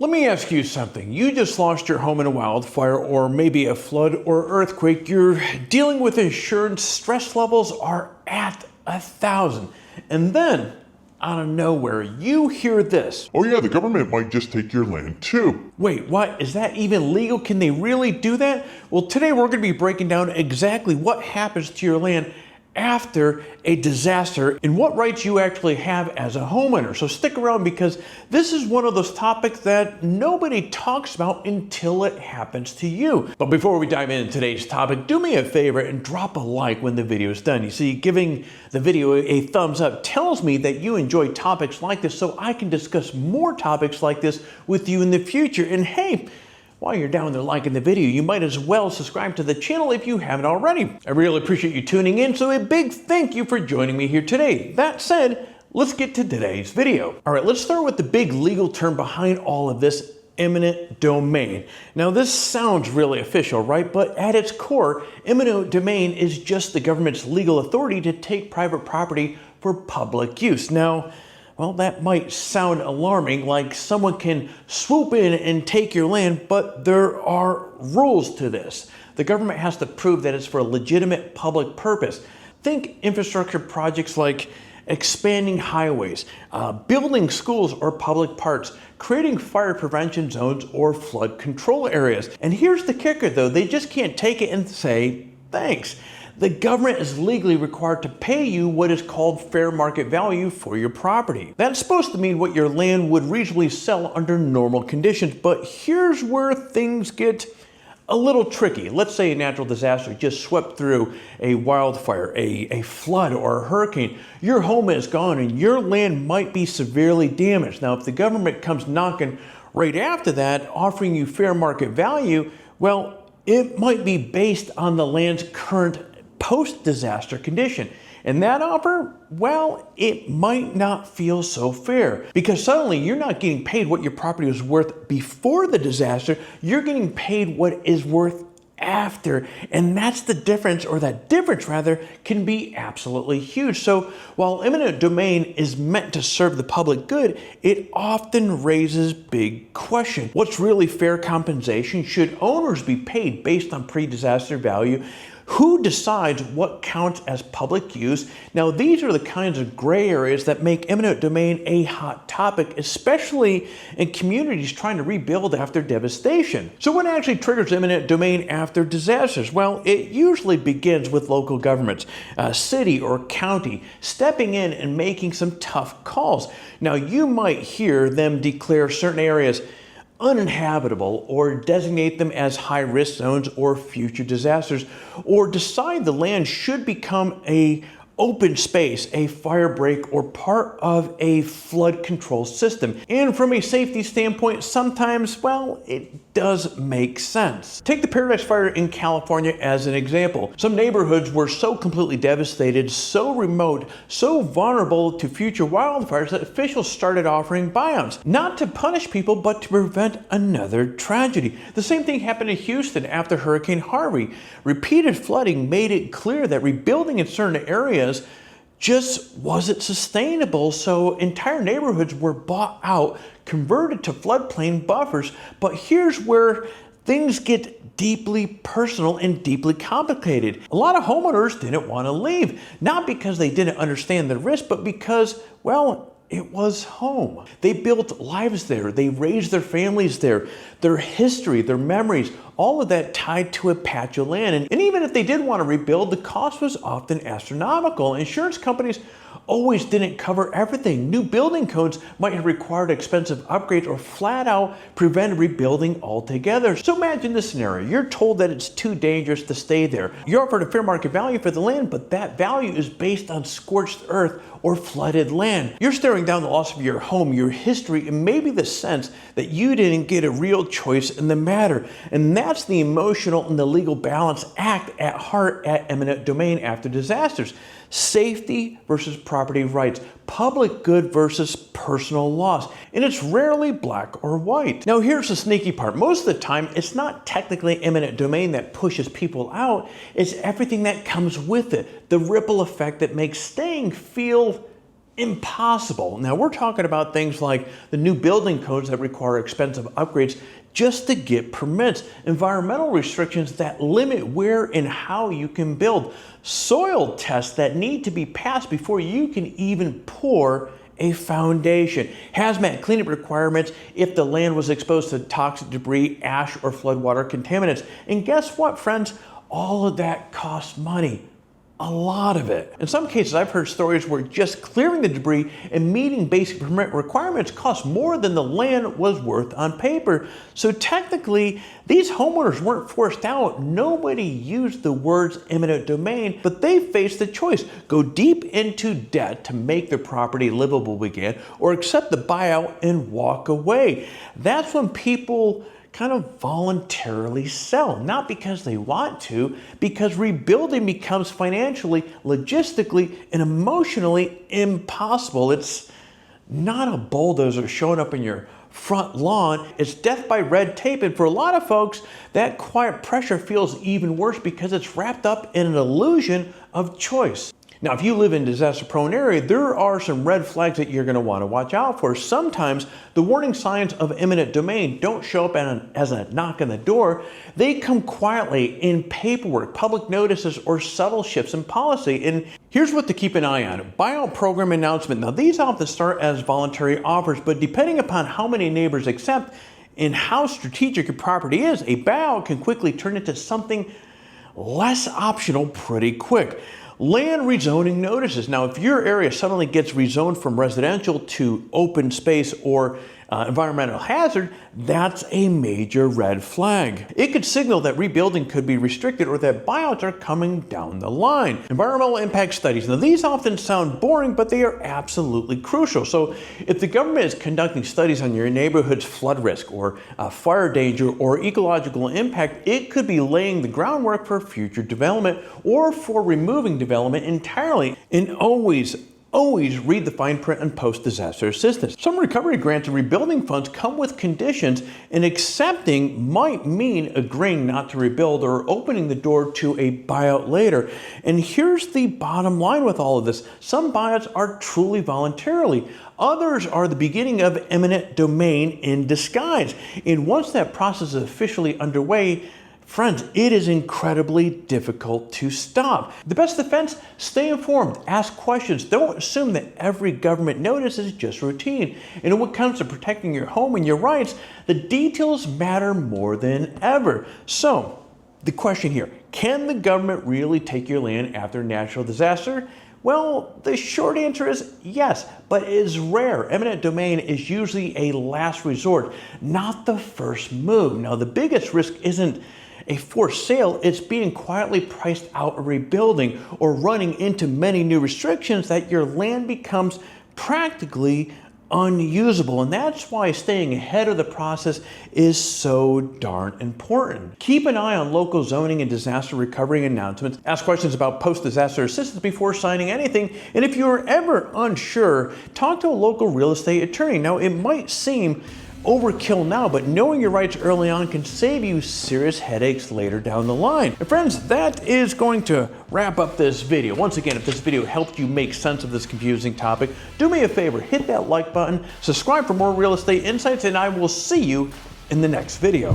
Let me ask you something. You just lost your home in a wildfire or maybe a flood or earthquake. You're dealing with insurance. Stress levels are at 1,000. And then, out of nowhere, you hear this. Oh yeah, the government might just take your land too. Wait, what? Is that even legal? Can they really do that? Well, today we're going to be breaking down exactly what happens to your land after a disaster and what rights you actually have as a homeowner. So stick around because this is one of those topics that nobody talks about until it happens to you. But before we dive into today's topic, do me a favor and drop a like when the video is done. You see, giving the video a thumbs up tells me that you enjoy topics like this so I can discuss more topics like this with you in the future. And hey, while you're down there liking the video, you might as well subscribe to the channel if you haven't already. I really appreciate you tuning in, so a big thank you for joining me here today. That said, let's get to today's video. All right, let's start with the big legal term behind all of this, eminent domain. Now, this sounds really official, right? But at its core, eminent domain is just the government's legal authority to take private property for public use. Now, well, that might sound alarming, like someone can swoop in and take your land, but there are rules to this. The government has to prove that it's for a legitimate public purpose. Think infrastructure projects like expanding highways, building schools or public parks, creating fire prevention zones or flood control areas. And here's the kicker though, they just can't take it and say, thanks. The government is legally required to pay you what is called fair market value for your property. That's supposed to mean what your land would reasonably sell under normal conditions, but here's where things get a little tricky. Let's say a natural disaster just swept through a wildfire, a flood, or a hurricane. Your home is gone and your land might be severely damaged. Now, if the government comes knocking right after that, offering you fair market value, well, it might be based on the land's current post-disaster condition. And that offer, well, it might not feel so fair because suddenly you're not getting paid what your property was worth before the disaster, you're getting paid what is worth after. And that's the difference, or that difference rather, can be absolutely huge. So while eminent domain is meant to serve the public good, it often raises big questions. What's really fair compensation? Should owners be paid based on pre-disaster value? Who decides what counts as public use? Now, these are the kinds of gray areas that make eminent domain a hot topic, especially in communities trying to rebuild after devastation. So what actually triggers eminent domain after disasters? Well, it usually begins with local governments, city or county, stepping in and making some tough calls. Now, you might hear them declare certain areas uninhabitable or designate them as high-risk zones or future disasters, or decide the land should become a open space, a fire break, or part of a flood control system. And from a safety standpoint, sometimes, well, it does make sense. Take the Paradise Fire in California as an example. Some neighborhoods were so completely devastated, so remote, so vulnerable to future wildfires that officials started offering buyouts, not to punish people, but to prevent another tragedy. The same thing happened in Houston after Hurricane Harvey. Repeated flooding made it clear that rebuilding in certain areas just wasn't sustainable, so entire neighborhoods were bought out, converted to floodplain buffers. But here's where things get deeply personal and deeply complicated. A lot of homeowners didn't want to leave, not because they didn't understand the risk, but because, well, it was home. They built lives there. They raised their families there. Their history, their memories, all of that tied to a patch of land. And even if they did want to rebuild, the cost was often astronomical. Insurance companies always didn't cover everything. New building codes might have required expensive upgrades or flat out prevented rebuilding altogether. So imagine this scenario. You're told that it's too dangerous to stay there. You're offered a fair market value for the land, but that value is based on scorched earth or flooded land. You're staring down the loss of your home, your history, and maybe the sense that you didn't get a real choice in the matter. And that's the emotional and the legal balance act at heart at eminent domain after disasters. Safety versus property rights, public good versus personal loss, and it's rarely black or white. Now here's the sneaky part. Most of the time, it's not technically eminent domain that pushes people out, it's everything that comes with it, the ripple effect that makes staying feel impossible. Now we're talking about things like the new building codes that require expensive upgrades just to get permits, environmental restrictions that limit where and how you can build, soil tests that need to be passed before you can even pour a foundation, hazmat cleanup requirements if the land was exposed to toxic debris, ash, or floodwater contaminants. And guess what, friends? All of that costs money. A lot of it. In some cases, I've heard stories where just clearing the debris and meeting basic permit requirements cost more than the land was worth on paper. So technically, these homeowners weren't forced out. Nobody used the words eminent domain, but they faced the choice: go deep into debt to make their property livable again, or accept the buyout and walk away. That's when people kind of voluntarily sell, not because they want to, because rebuilding becomes financially, logistically, and emotionally impossible. It's not a bulldozer showing up in your front lawn. It's death by red tape, and for a lot of folks, that quiet pressure feels even worse because it's wrapped up in an illusion of choice. Now, if you live in a disaster-prone area, there are some red flags that you're going to want to watch out for. Sometimes the warning signs of eminent domain don't show up as a knock on the door. They come quietly in paperwork, public notices, or subtle shifts in policy. And here's what to keep an eye on: buyout program announcement. Now, these often start as voluntary offers, but depending upon how many neighbors accept and how strategic your property is, a buyout can quickly turn into something less optional pretty quick. Land rezoning notices. Now, if your area suddenly gets rezoned from residential to open space or environmental hazard, that's a major red flag. It could signal that rebuilding could be restricted or that buyouts are coming down the line. Environmental impact studies. Now, these often sound boring, but they are absolutely crucial. So if the government is conducting studies on your neighborhood's flood risk or fire danger or ecological impact, it could be laying the groundwork for future development or for removing development entirely. And always read the fine print on post-disaster assistance. Some recovery grants and rebuilding funds come with conditions, and accepting might mean agreeing not to rebuild or opening the door to a buyout later. And here's the bottom line with all of this: some buyouts are truly voluntarily. Others are the beginning of eminent domain in disguise. And once that process is officially underway, friends, it is incredibly difficult to stop. The best defense: stay informed, ask questions. Don't assume that every government notice is just routine. And when it comes to protecting your home and your rights, the details matter more than ever. So, the question here: can the government really take your land after a natural disaster? Well, the short answer is yes, but it is rare. Eminent domain is usually a last resort, not the first move. Now, the biggest risk isn't a forced sale, it's being quietly priced out of rebuilding or running into many new restrictions that your land becomes practically unusable. And that's why staying ahead of the process is so darn important. Keep an eye on local zoning and disaster recovery announcements. Ask questions about post-disaster assistance before signing anything. And if you're ever unsure, talk to a local real estate attorney. Now, it might seem overkill now, but knowing your rights early on can save you serious headaches later down the line. And friends, that is going to wrap up this video. Once again, if this video helped you make sense of this confusing topic, do me a favor, hit that like button, subscribe for more real estate insights, and I will see you in the next video.